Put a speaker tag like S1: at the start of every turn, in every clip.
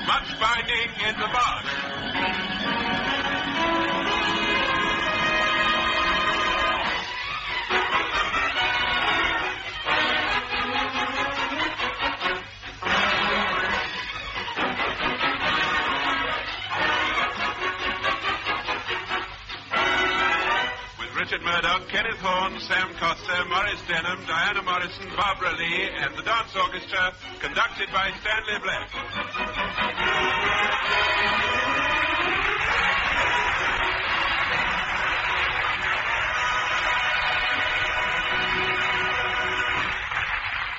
S1: Much-Binding-in-the-Marsh. Richard Murdoch, Kenneth Horne, Sam Costa, Maurice Denham, Diana Morrison, Barbara Lee, and the dance orchestra, conducted by Stanley Black.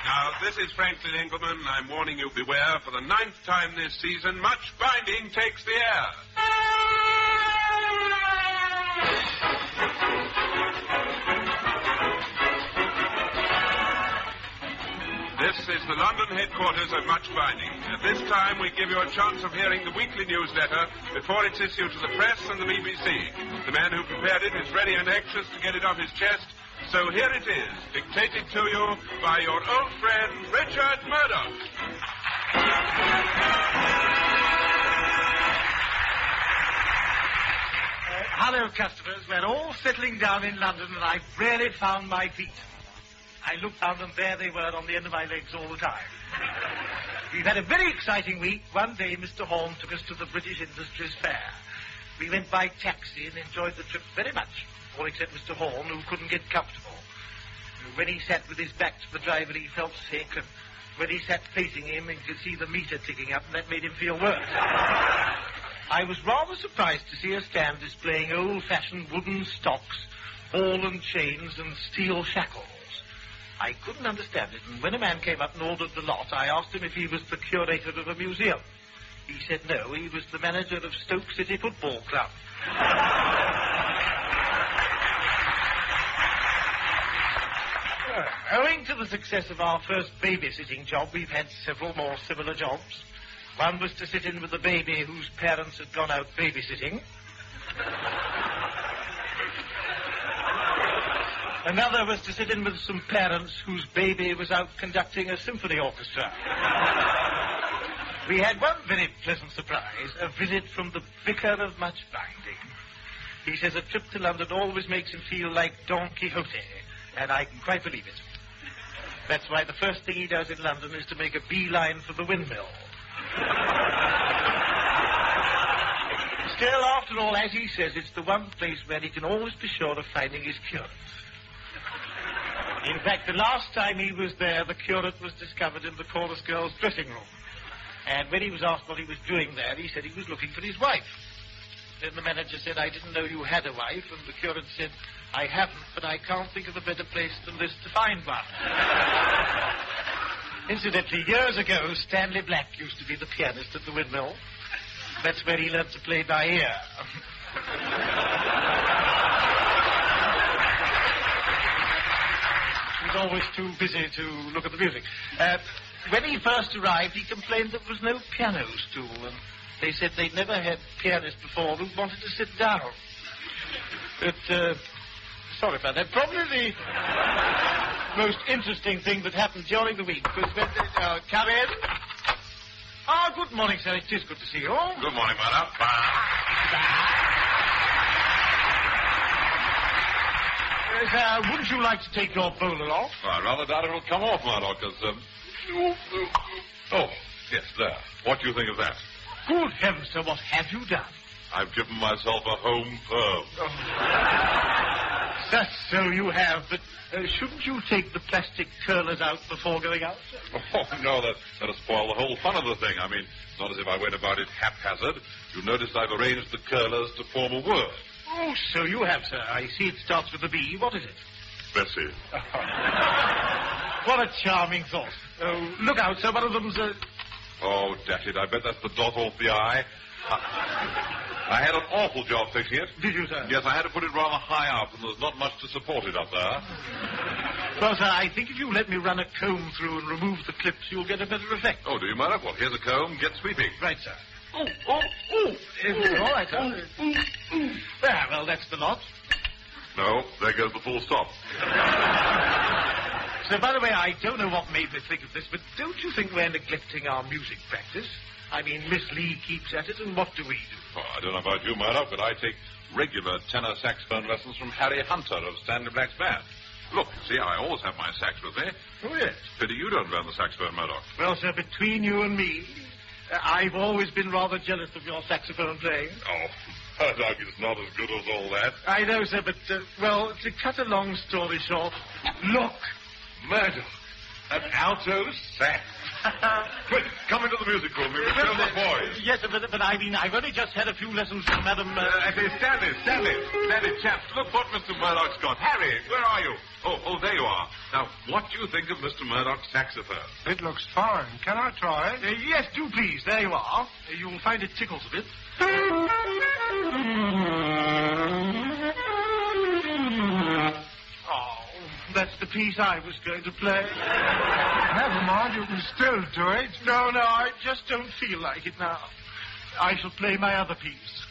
S1: Now, this is Franklin Engelman. I'm warning you, beware. For the 9th time this season, much binding takes the air. This is the London headquarters of Much Binding. At this time, we give you a chance of hearing the weekly newsletter before it's issued to the press and the BBC. The man who prepared it is ready and anxious to get it off his chest. So here it is, dictated to you by your old friend, Richard Murdoch.
S2: Hello, customers. We're all settling down in London, and I've really found my feet. I looked down, and there they were on the end of my legs all the time. We've had a very exciting week. One day, Mr. Horne took us to the British Industries Fair. We went by taxi and enjoyed the trip very much, all except Mr. Horne, who couldn't get comfortable. When he sat with his back to the driver, he felt sick, and when he sat facing him, he could see the meter ticking up, and that made him feel worse. I was rather surprised to see a stand displaying old-fashioned wooden stocks, ball and chains, and steel shackles. I couldn't understand it, and when a man came up and ordered the lot, I asked him if he was the curator of a museum. He said no, he was the manager of Stoke City Football Club. Owing to the success of our first babysitting job, we've had several more similar jobs. One was to sit in with a baby whose parents had gone out babysitting. Another was to sit in with some parents whose baby was out conducting a symphony orchestra. We had one very pleasant surprise, a visit from the Vicar of Much Binding. He says a trip to London always makes him feel like Don Quixote, and I can quite believe it. That's why the first thing he does in London is to make a beeline for the windmill. Still, after all, as he says, it's the one place where he can always be sure of finding his curate. In fact, the last time he was there, the curate was discovered in the chorus girl's dressing room. And when he was asked what he was doing there, he said he was looking for his wife. Then the manager said, I didn't know you had a wife, and the curate said, I haven't, but I can't think of a better place than this to find one. Incidentally, years ago, Stanley Black used to be the pianist at the windmill. That's where he learned to play by ear. He was always too busy to look at the music. When he first arrived, he complained there was no piano stool, and they said they'd never had pianists before who wanted to sit down. But, sorry about that. Probably the most interesting thing that happened during the week was when they... come in. Ah, good morning, sir. It is good to see you.
S1: Good morning, Murdoch.
S2: Wouldn't you like to take your bowler off?
S1: Well, I rather doubt it'll come off, Murdoch, because... Oh, yes, there. What do you think of that?
S2: Good heavens, sir, what have you done?
S1: I've given myself a home perm.
S2: Oh. That's so you have, but shouldn't you take the plastic curlers out before going out, sir?
S1: Oh, no, that'll spoil the whole fun of the thing. I mean, it's not as if I went about it haphazard. You'll notice I've arranged the curlers to form a word.
S2: Oh, so you have, sir. I see it starts with a B. What is it?
S1: Bessie.
S2: What a charming thought. Oh, look out, sir. One of them's
S1: Oh, dash it. I bet that's the dot off the I. I had an awful job fixing it.
S2: Did you, sir?
S1: Yes, I had to put it rather high up, and there's not much to support it up there.
S2: Well, sir, I think if you let me run a comb through and remove the clips, you'll get a better effect.
S1: Oh, do you, Murdoch? Well, here's a comb. Get sweeping.
S2: Right, sir. All right, sir. There, well, that's the lot.
S1: No, there goes the full stop.
S2: Sir, by the way, I don't know what made me think of this, but don't you think we're neglecting our music practice? I mean, Miss Lee keeps at it, and what do we do?
S3: Oh, I don't know about you, Murdoch, but I take regular tenor saxophone lessons from Harry Hunter of Stanley Black's band. Look, you see, I always have my sax with me.
S2: Oh, yes.
S3: Pity you don't learn the saxophone, Murdoch.
S2: Well, sir, between you and me, I've always been rather jealous of your saxophone playing.
S3: Oh, Murdoch is not as good as all that.
S2: I know, sir, but, well, to cut a long story short,
S3: Look, Murdoch, an alto sax. Quick, come into the music room. We will show the boys.
S2: Yes, sir, but I mean, I've only just had a few lessons from Madam...
S3: Stanley, chaps, look what Mr. Murdoch's got. Harry, where are you? Oh, there you are. Now, what do you think of Mr. Murdoch's saxophone?
S4: It looks fine. Can I try it?
S2: Yes, do please. There you are. You'll find it tickles a bit. Oh, that's the piece I was going to play.
S4: Never mind, you can still do it.
S2: No, I just don't feel like it now. I shall play my other piece.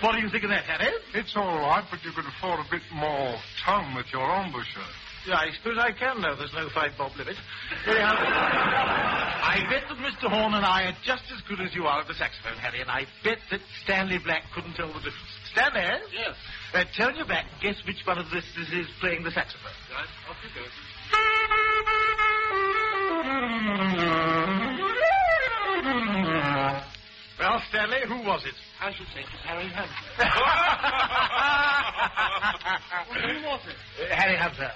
S2: What do you think of that, Harry?
S4: It's all right, but you could afford a bit more tongue with your embouchure.
S2: Yeah, I suppose I can, though. There's no 5-bob limit. I bet that Mr. Horne and I are just as good as you are at the saxophone, Harry, and I bet that Stanley Black couldn't tell the difference. Stanley?
S5: Yes.
S2: Turn your back. Guess which one of this is playing the saxophone.
S5: Right, off you go.
S2: Well, Stanley, who was it?
S5: I should think it's Harry Hunter. Who was it?
S2: Harry Hunter.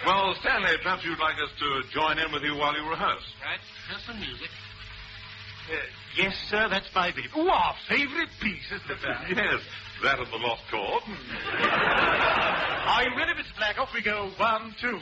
S3: Well, Stanley, perhaps you'd like us to join in with you while you rehearse.
S5: Right, here's some music.
S2: Yes, sir, that's my baby. Oh, our favourite piece, isn't it, sir?
S3: Yes, that and the lost chord.
S2: Are you ready, Mr. Black? Off we go. 1, 2.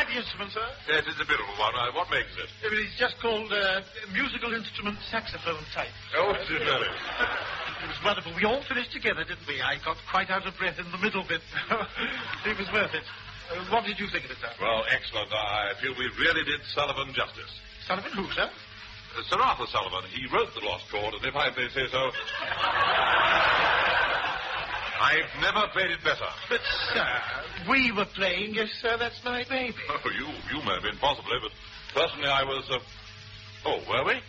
S2: Instrument, sir?
S3: Yes, it's a beautiful one. What makes it?
S2: It's just called musical instrument saxophone type.
S3: Oh, is it really?
S2: It was wonderful. We all finished together, didn't we? I got quite out of breath in the middle bit. It was worth it. What did you think of it, sir?
S3: Well, excellent. I feel we really did Sullivan justice.
S2: Sullivan who, sir?
S3: Sir Arthur Sullivan. He wrote the lost chord, and if I may say so, I've never played it better.
S2: But, sir, we were playing Yes, Sir, That's My Baby.
S3: Oh, you may have been, possibly, but personally I was, Oh, were we?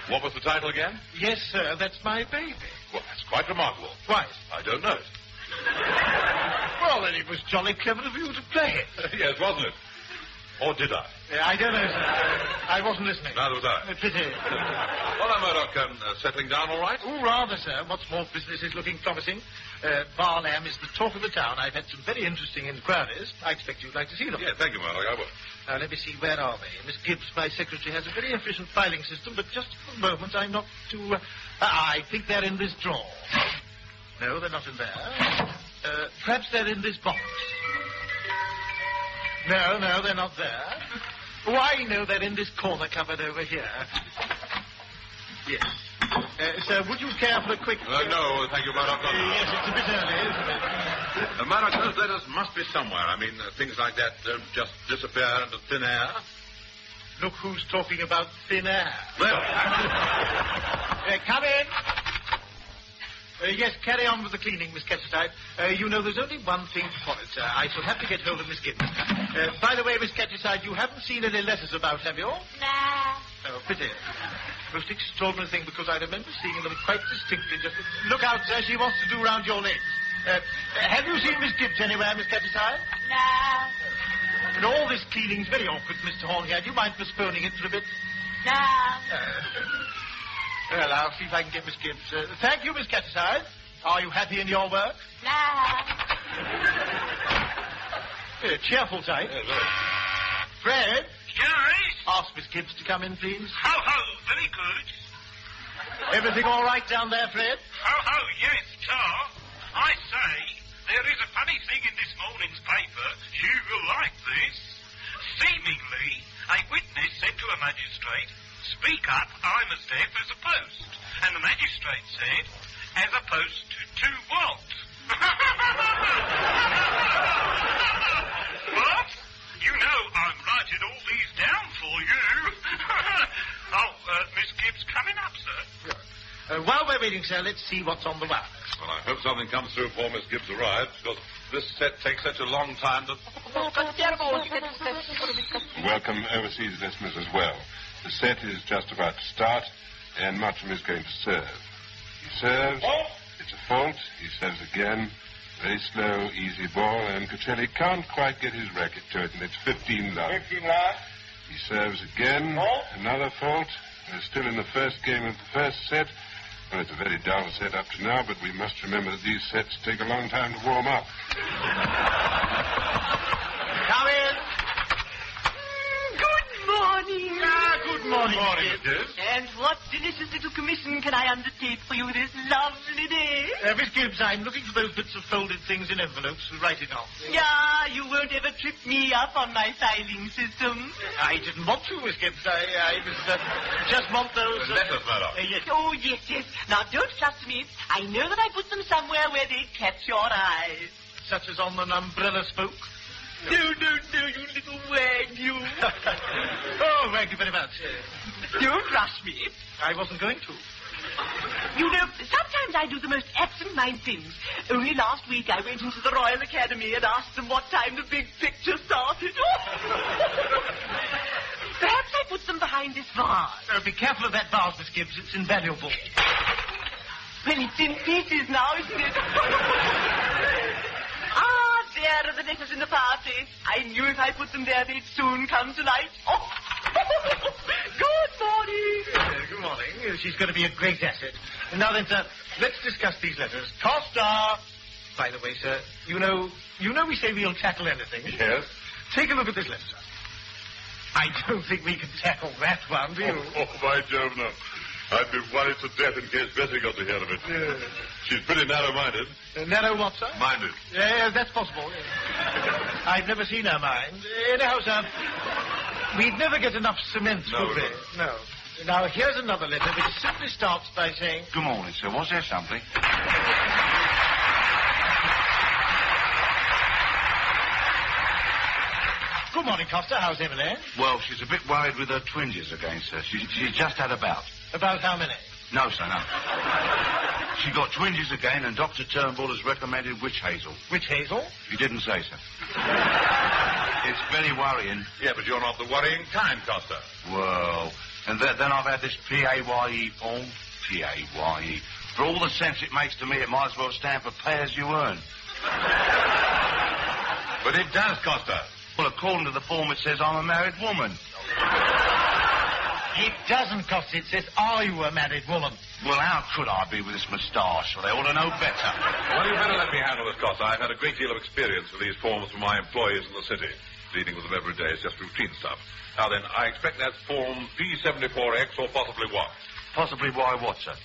S3: What was the title again?
S2: Yes, Sir, That's My Baby.
S3: Well, that's quite remarkable.
S2: Why?
S3: I don't know it.
S2: Well, then it was jolly clever of you to play it.
S3: Yes, wasn't it? Or did I?
S2: I don't know, sir. I wasn't listening.
S3: Neither was I.
S2: Pity.
S3: Well, now, Murdoch, settling down all right?
S2: Oh, rather, sir. What's more, business is looking promising. Bar Lamb is the talk of the town. I've had some very interesting inquiries. I expect you'd like to see them.
S3: Yeah, thank you, Murdoch. I will.
S2: Now, let me see. Where are they? Miss Gibbs, my secretary, has a very efficient filing system, but just for the moment, I'm not too... I think they're in this drawer. No, they're not in there. Perhaps they're in this box. No, they're not there. Why, no, they're in this corner cupboard over here. Yes. Sir, would you care for a quick...
S3: No, thank you, Murdoch.
S2: Yes, it's a bit early, isn't it?
S3: Murdoch, those letters must be somewhere. I mean, things like that don't just disappear into thin air.
S2: Look who's talking about thin air.
S3: Well...
S2: Come in. Yes, carry on with the cleaning, Miss Catcheside. You know, there's only one thing for it, sir. I shall have to get hold of Miss Gibbs. By the way, Miss Catcheside, you haven't seen any letters about, have you?
S6: Nah.
S2: Oh, pity. Most extraordinary thing, because I remember seeing them quite distinctly. Just look out, sir, she wants to do round your legs. Have you seen Miss Gibbs anywhere, Miss Catcheside?
S6: Nah.
S2: And all this cleaning's very awkward, Mr. Horne here. Do you mind postponing it for a bit?
S6: Nah.
S2: Well, I'll see if I can get Miss Gibbs. Thank you, Miss Catcheside. Are you happy in your work?
S6: Nah.
S2: Cheerful type. Fred?
S5: Yes?
S2: Ask Miss Gibbs to come in, please.
S5: Ho, ho, very good.
S2: Everything all right down there, Fred?
S5: Ho, ho, yes, Tar. I say, there is a funny thing in this morning's paper. You will like this. Seemingly, a witness said to a magistrate, "Speak up, I'm as deaf as a post." And the magistrate said, "As opposed to what?" What? You know I'm writing all these down for you. Miss Gibbs coming up, sir.
S2: While we're waiting, sir, let's see what's on the wax.
S3: Well, I hope something comes through before Miss Gibbs arrives, because this set takes such a long time to...
S7: Welcome overseas listeners as well. The set is just about to start, and Mucham is going to serve. He serves, it's a fault, he serves again, very slow, easy ball, and Cocelli can't quite get his racket to it, and it's 15 love.
S4: 15 love.
S7: He serves again, another fault. We're still in the first game of the first set. Well, it's a very dull set up to now, but we must remember that these sets take a long time to warm up.
S2: Come in.
S6: Good morning.
S2: Good morning.
S3: Morning, Miss Gibbs.
S6: And what delicious little commission can I undertake for you this lovely day?
S2: Miss Gibbs, I'm looking for those bits of folded things in envelopes to write it on.
S6: Yeah, you won't ever trip me up on my filing system.
S2: I didn't want to, Miss Gibbs. I was just want those...
S3: Letters, Murdoch.
S2: Yes.
S6: Oh, yes. Now, don't trust me. I know that I put them somewhere where they'd catch your eyes.
S2: Such as on an umbrella spoke.
S6: No, you little wag, you.
S2: Oh, thank you very much.
S6: Don't rush me.
S2: I wasn't going to.
S6: You know, sometimes I do the most absent-minded things. Only last week I went into the Royal Academy and asked them what time the big picture started. Perhaps I put them behind this vase.
S2: Be careful of that vase, Miss Gibbs. It's invaluable.
S6: Well, it's in pieces now, isn't it? There are the letters in the fireplace. I knew if I put them there, they'd soon come to light. Oh. Good morning.
S2: Good morning. She's going to be a great asset. Now then, sir, let's discuss these letters. Costa! By the way, sir, you know we say we'll tackle anything.
S3: Yes?
S2: Take a look at this letter, sir. I don't think we can tackle that one, do you?
S3: Oh, by Jove, no. I'd be worried to death in case Bessie got to hear of it.
S2: Yeah.
S3: She's pretty narrow-minded.
S2: Narrow what, sir?
S3: Minded.
S2: Yeah, that's possible. Yeah. I've never seen her mind. Anyhow, sir, we'd never get enough cement, would we? No. Now, here's another letter which simply starts by saying...
S8: Good morning, sir. Was there something?
S2: Good morning, Costa. How's Emily?
S8: Well, she's a bit worried with her twinges again, sir. She's just had a bout.
S2: About how many?
S8: No, sir, no. She got twinges again, and Dr. Turnbull has recommended witch hazel.
S2: Witch hazel?
S8: He didn't say, sir. It's very worrying.
S3: Yeah, but you're not the worrying kind, Costa.
S8: Well, and then I've had this PAYE form. PAYE. For all the sense it makes to me, it might as well stand for pay as you earn.
S3: But it does, Costa.
S8: Well, according to the form, it says I'm a married woman.
S2: It doesn't, Costa. It says, are you a married woman?
S8: Well, how could I be with this moustache? Well, they ought to know better.
S3: Well, you better let me handle this, Costa. I've had a great deal of experience with these forms from my employees in the city. Dealing with them every day is just routine stuff. Now then, I expect that's form P74X or possibly what?
S8: Possibly why what, sir?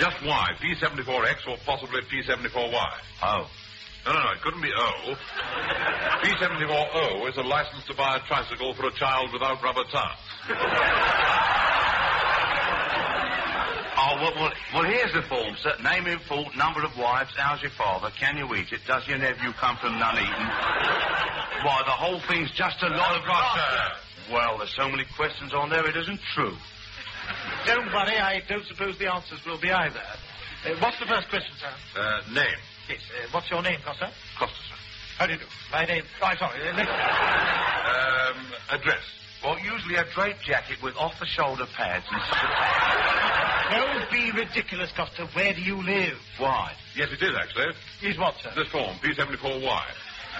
S3: Just Y. P74X or possibly P74Y.
S8: Oh.
S3: No, it couldn't be O. P74O is a license to buy a tricycle for a child without rubber tires.
S8: Well, here's the form, sir. Name in full, number of wives, how's your father, can you eat it, does your nephew come from none eaten? Why, the whole thing's just a lot of... Well, there's so many questions on there, it isn't true.
S2: Don't worry, I don't suppose the answers will be either. What's the first question, sir?
S3: Name.
S2: Yes, what's your name, Costa?
S8: Costa, sir.
S2: How do you do? My name... Oh, sorry.
S3: Address.
S8: Well, usually a draped jacket with off-the-shoulder pads and...
S2: Don't be ridiculous, Costa. Where do you live?
S8: Why?
S3: Yes, it is, actually.
S2: Is what, sir?
S3: This form, P74Y.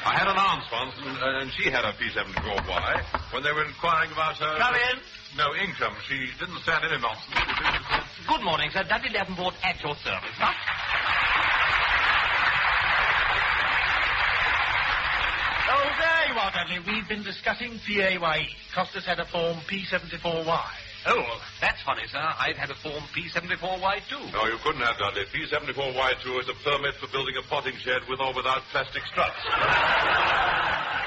S3: I had an aunt once, and she had a P74Y. When they were inquiring about her...
S2: Come in.
S3: No, income. She didn't stand any nonsense.
S9: Good morning, sir. Dudley Davenport at your service. Huh?
S2: Oh, there you are, Dudley. We've been discussing PAYE. Costa's had a form P74Y.
S9: Oh, that's funny, sir. I've had a form P74Y, too.
S3: No, you couldn't have, Dudley. P74Y2 is a permit for building a potting shed with or without plastic struts.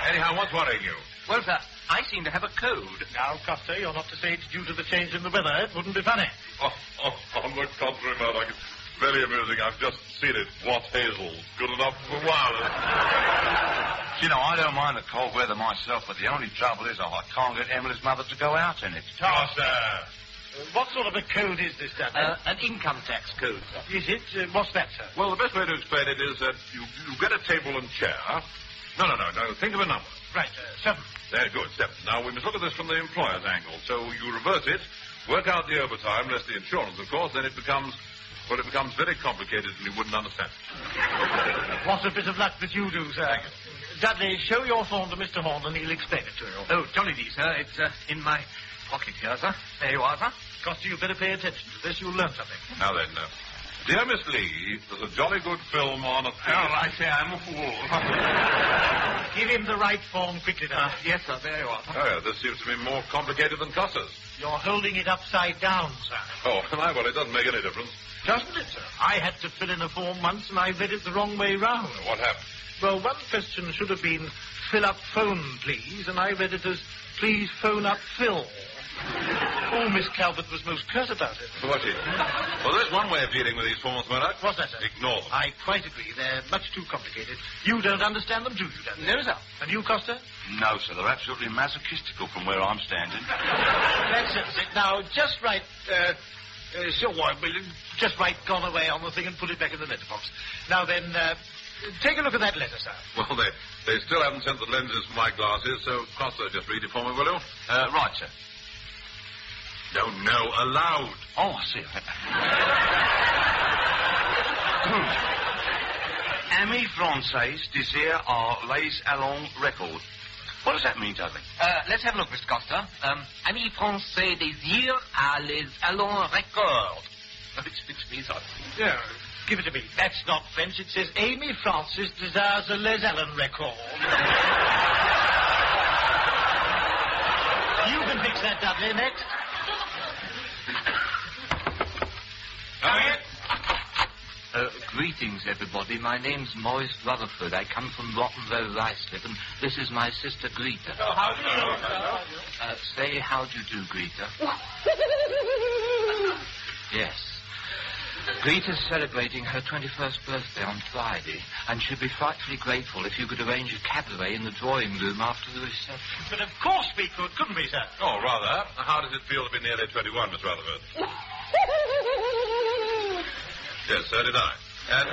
S3: Anyhow, what's worrying you?
S9: Well, sir, I seem to have a code.
S2: Now, Costa, you're not to say it's due to the change in the weather. It wouldn't be funny.
S3: On the contrary, Murdoch, it's very amusing. I've just seen it. What hazel? Good enough for wireless.
S8: You know, I don't mind the cold weather myself, but the only trouble is I can't get Emily's mother to go out in it.
S3: Costa!
S2: What sort of a code is this, Dudley?
S9: An income tax code, sir.
S2: Is it? What's that, sir?
S3: Well, the best way to explain it is that you get a table and chair. No. Think of a number.
S2: Right, 7.
S3: There, good, 7. Now, we must look at this from the employer's angle. So you reverse it, work out the overtime, less the insurance, of course, then it becomes very complicated and you wouldn't understand it.
S2: What a bit of luck that you do, sir. Dudley, show your form to Mr. Horne and he'll explain it to you.
S9: Oh, jolly dee, sir. It's in my pocket here, sir. There you are, sir.
S2: Costa, you better pay attention to this. You'll learn something.
S3: Now then, dear Miss Lee, there's a jolly good film on at...
S4: Oh, I say, I'm a fool.
S2: Give him the right form quickly now.
S9: Yes, sir. There you are, sir.
S3: Oh, yeah, this seems to be more complicated than Costa's.
S2: You're holding it upside down, sir.
S3: Oh, well, it doesn't make any difference.
S2: Doesn't it, sir? I had to fill in a form once and I read it the wrong way round.
S3: What happened?
S2: Well, one question should have been, fill up phone, please, and I read it as, please phone up Phil. Oh, Miss Calvert was most curt about it.
S3: Was she? Well, there's one way of dealing with these forms, Murdoch.
S2: What's that, sir?
S3: Ignore them.
S2: I quite agree. They're much too complicated. You don't understand them, do you, Dudley?
S9: No, sir.
S2: And you, Costa?
S8: No, sir, they're absolutely masochistical from where I'm standing.
S2: That settles it. Now, just write, just write gone away on the thing and put it back in the letterbox. Now then, take a look at that letter, sir.
S3: Well, they still haven't sent the lenses for my glasses, so Costa, just read it for me, will you?
S8: Right, sir.
S3: No, aloud.
S8: Oh, I see. Amis Français désirent les allons record. What does that mean, Dudley?
S9: Let's have a look, Mr. Costa. Amis Français désirent les allons record. It's me, sir.
S2: Yeah, give it to me. That's not French. It says Amy Francis desires a Les Allen record. You can fix that, Dudley. Next.
S9: Greetings, everybody. My name's Maurice Rutherford. I come from Rotten Row Ruislip, and this is my sister, Greta.
S2: Oh, how do you do?
S9: Say, how do you do, Greta? Yes. Greta's celebrating her 21st birthday on Friday, and she'd be frightfully grateful if you could arrange a cabaret in the drawing room after the reception.
S2: But of course we could, couldn't we, sir?
S3: Oh, rather. How does it feel to be nearly 21, Miss Rutherford? Yes, so did I. And,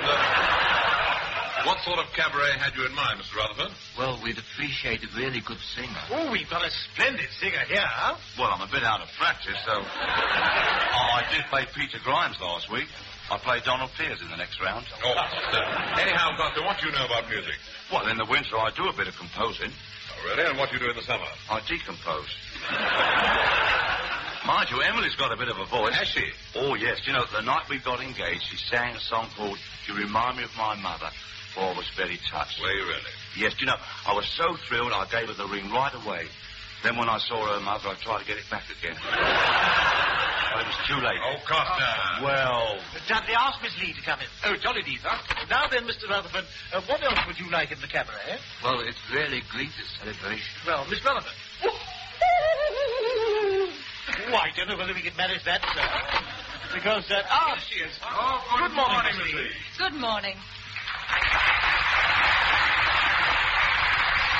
S3: what sort of cabaret had you in mind, Mr. Rutherford?
S9: Well, we'd appreciate a really good singer.
S2: Oh, we've got a splendid singer here.
S8: Well, I'm a bit out of practice, so... I did play Peter Grimes last week. I play Donald Pierce in the next round.
S3: Oh, anyhow, Costa, what do you know about music?
S8: Well, in the winter I do a bit of composing.
S3: Oh, really? And what do you do in the summer?
S8: I decompose. Mind you, Emily's got a bit of a voice.
S3: Has she?
S8: Oh, yes. You know, the night we got engaged, she sang a song called You Remind Me of My Mother. Oh, I was very touched.
S3: Were you really?
S8: Yes, you know, I was so thrilled I gave her the ring right away. Then when I saw her mother, I tried to get it back again. But it was too late.
S3: Oh, Costa.
S8: Well...
S2: Dudley, ask Miss Lee to come in.
S9: Oh, jolly Deetha.
S2: Now then, Mr. Rutherford, what else would you like in the cabaret?
S9: Well, it's really Greta's celebration.
S2: Well, Miss Rutherford. I don't know whether we can manage that, sir. Because,
S4: Here she is.
S2: Oh, good morning, Miss Lee.
S6: Good morning.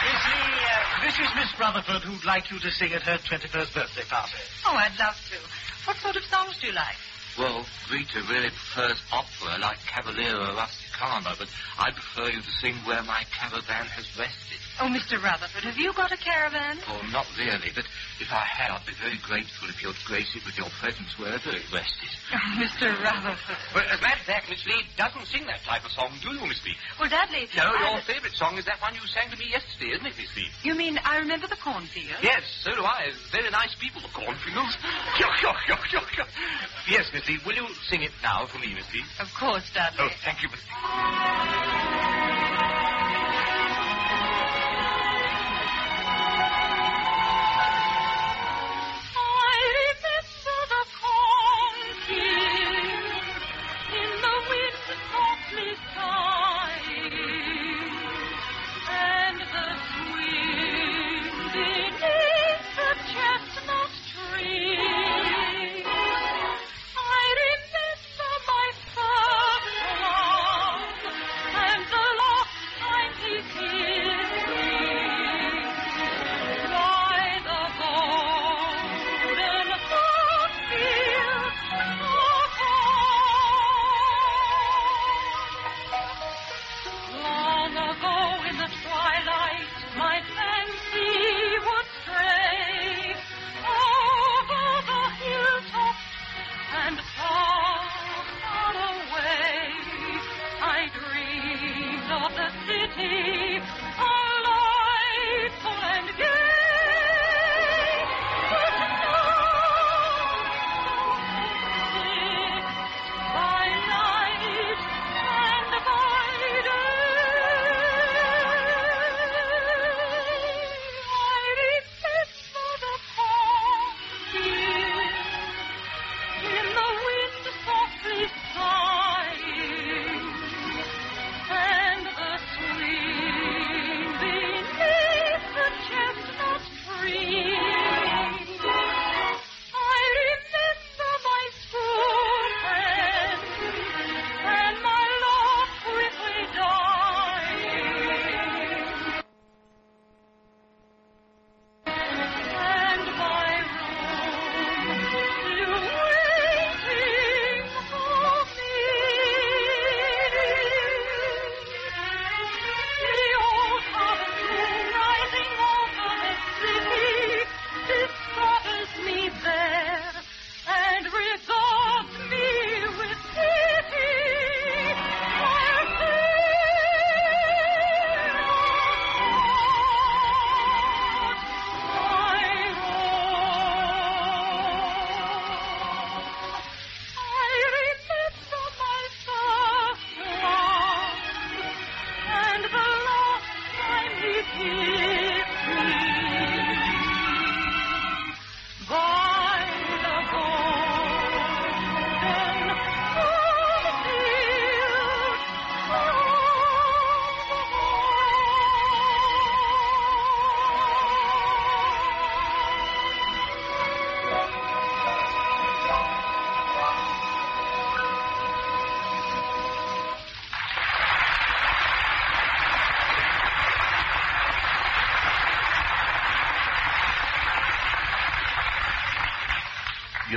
S2: Miss Lee, this is Miss Rutherford who'd like you to sing at her 21st birthday party.
S6: Oh, I'd love to. What sort of songs do you like?
S9: Well, Greta really prefers opera like Cavaliero Rusticano, but I prefer you to sing Where My Caravan Has Rested.
S6: Oh, Mr. Rutherford, have you got a caravan?
S9: Oh, not really, but if I had, I'd be very grateful if you'd grace it with your presence wherever it rested.
S6: Oh, Mr. Rutherford.
S9: Well, as a matter of fact, Miss Lee doesn't sing that type of song, do you, Miss Lee?
S6: Well, Dudley...
S9: No, your favourite song is that one you sang to me yesterday, isn't it, Miss Lee?
S6: You mean I Remember the Cornfield?
S9: Yes, so do I. Very nice people, the cornfields. Yes, Miss Lee, will you sing it now for me, Miss Lee?
S6: Of course, Dudley.
S9: Oh, thank you, Miss Lee.
S10: I remember my first love.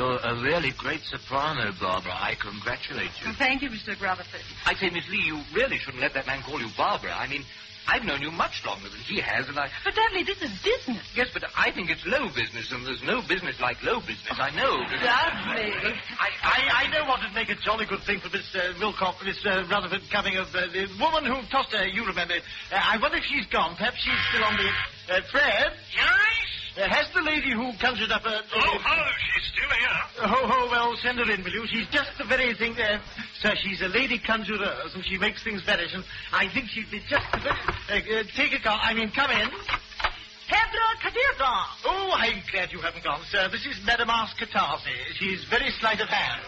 S9: You're a really great soprano, Barbara. I congratulate you.
S6: Thank you, Mr. Rutherford.
S9: I say, Miss Lee, you really shouldn't let that man call you Barbara. I mean, I've known you much longer than he has, and I...
S6: But, Dudley, this is business.
S9: Yes, but I think it's low business, and there's no business like low business. I know.
S6: Dudley.
S2: I know what would make a jolly good thing for Miss Rutherford coming of the woman who tossed her, you remember. I wonder if she's gone. Perhaps she's still on the... Fred?
S5: Yes?
S2: Has the lady who conjured up a...
S5: she's still here.
S2: Well, send her in, will you? She's just the very thing there. Sir, she's a lady conjurer, and she makes things vanish, and I think she'd be just the very... take a car. Come in.
S6: Pedro Cadeva.
S2: Oh, I'm glad you haven't gone, sir. This is Madame Ascatasi. She's very sleight of hand.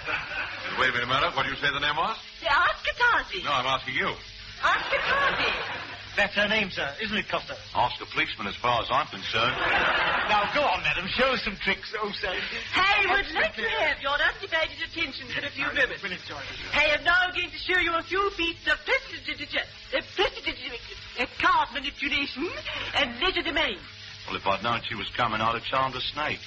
S3: Wait a minute, Murdoch. What did you say the name was?
S6: Ascatasi.
S3: No, I'm asking you.
S6: Ascatasi.
S2: That's her name, sir, isn't it, Costa?
S8: Ask a policeman as far as I'm concerned.
S2: Now, go on, madam. Show us some tricks. Oh, sir.
S6: Hey, would like to have your undivided attention for a few minutes. Hey, I'm now going to show you a few feats of card manipulation and legerdemain.
S8: Well, if I'd known she was coming, I'd have charmed a snake.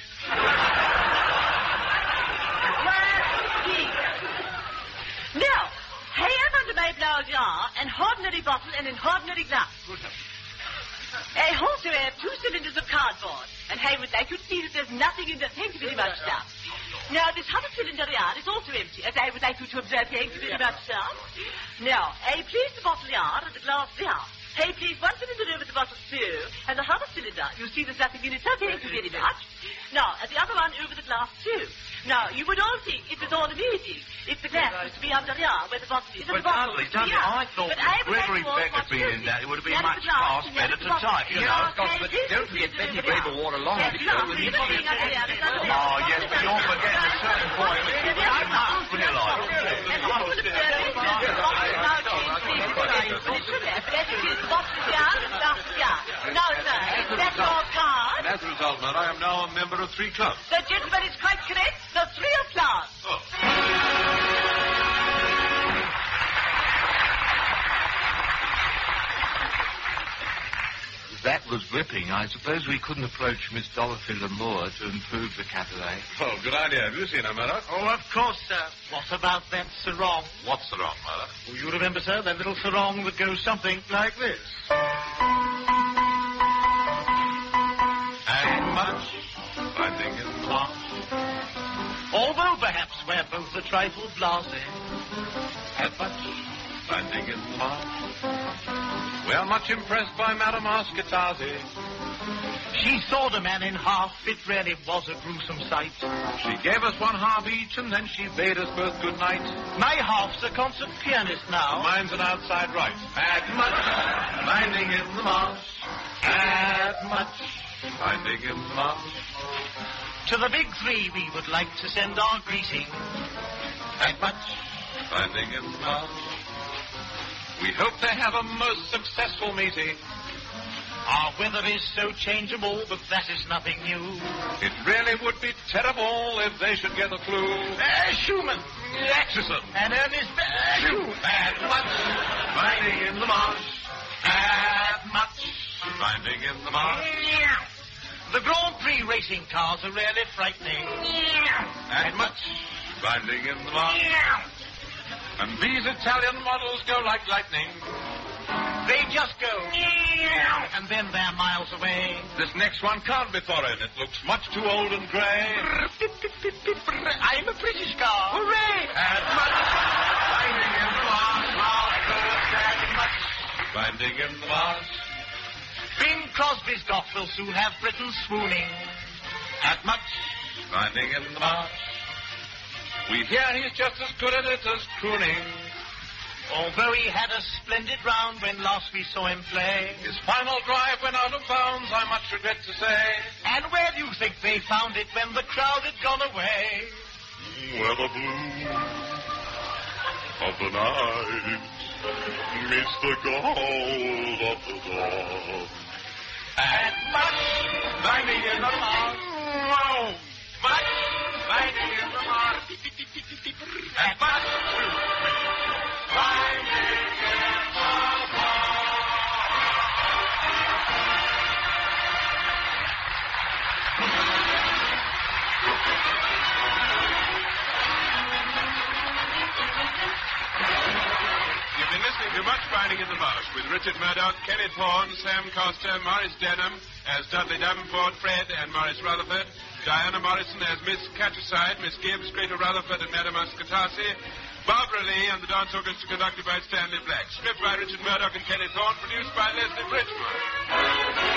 S6: Now, hey, I'm under my blouse jar, an ordinary bottle and an ordinary glass. I also have 2 cylinders of cardboard, and I would like you to see that there's nothing in the thank you very much, sir. Now, this other cylinder yard is also empty, as I would like you to observe. Thank you very much, sir. Now, I place the bottle yard and the glass there. I place one cylinder over the bottle so, and the other cylinder, you see there's nothing in it, sir. Thank you very much. Now, and the other one over the glass too. Now, you would all think it was all amazing if the glass was to be under here, where the bottle is.
S8: But, Dudley, I thought with Gregory Becker being in that, it would have been much far better to type, you know.
S9: But don't forget Betty Braverwater along with you.
S8: Oh, yes, but you're forgetting a certain point which you didn't realise.
S6: Now, sir, that's your card.
S3: And as a result, Murdoch, I am now a member of 3 clubs.
S6: The gentleman is quite correct. The 3 clubs.
S3: Oh.
S9: That was ripping. I suppose we couldn't approach Miss Dorothy Lamour to improve the cabaret.
S3: Oh, good idea. Have you seen her, Murdoch?
S2: Oh, of course, sir. What about that sarong?
S3: What's the wrong, Murdoch?
S2: Oh, you remember, sir, that little sarong that goes something like this.
S3: And much finding in the marsh.
S2: Although perhaps we're both a trifle blasé.
S3: And much finding in the marsh. We are much impressed by Madame Ascatasi.
S2: She sawed a man in half. It really was a gruesome sight.
S3: She gave us 1 half each, and then she bade us both good night.
S2: My half's a concert pianist now.
S3: Mine's an outside right. At much finding in the marsh. At much finding in the marsh.
S2: To the big 3 we would like to send our greeting.
S3: At much finding in the marsh. We hope they have a most successful meeting.
S2: Our weather is so changeable, but that is nothing new.
S3: It really would be terrible if they should get the flu.
S2: Schumann.
S3: Atchison.
S2: And Ernest
S3: At much finding in the marsh. At much finding in the marsh.
S2: The Grand Prix racing cars are really frightening.
S3: At much finding in the marsh. And these Italian models go like lightning.
S2: They just go. And then they're miles away.
S3: This next one can't be foreign. It looks much too old and grey.
S2: I'm a British car. Hooray!
S3: And much finding in the marsh. And much finding in the marsh.
S2: Bing Crosby's golf will soon have Britain swooning.
S3: At much finding in the marsh. We hear he's just as good at it as crooning.
S2: Although he had a splendid round when last we saw him play.
S3: His final drive went out of bounds, I much regret to say.
S2: And where do you think they found it when the crowd had gone away?
S10: Where the blue of the night meets the gold of the dawn.
S3: And much finding in the marsh. Much finding in the marsh. And much finding in the marsh.
S1: with Richard Murdoch, Kenneth Horne, Sam Coster, Maurice Denham as Dudley Davenport, Fred and Maurice Rutherford, Diana Morrison as Miss Catchaside, Miss Gibbs, Greta Rutherford and Madame Ascatasi, Barbara Lee and the dance orchestra conducted by Stanley Black. Script by Richard Murdoch and Kenneth Horne, produced by Leslie Bridgman.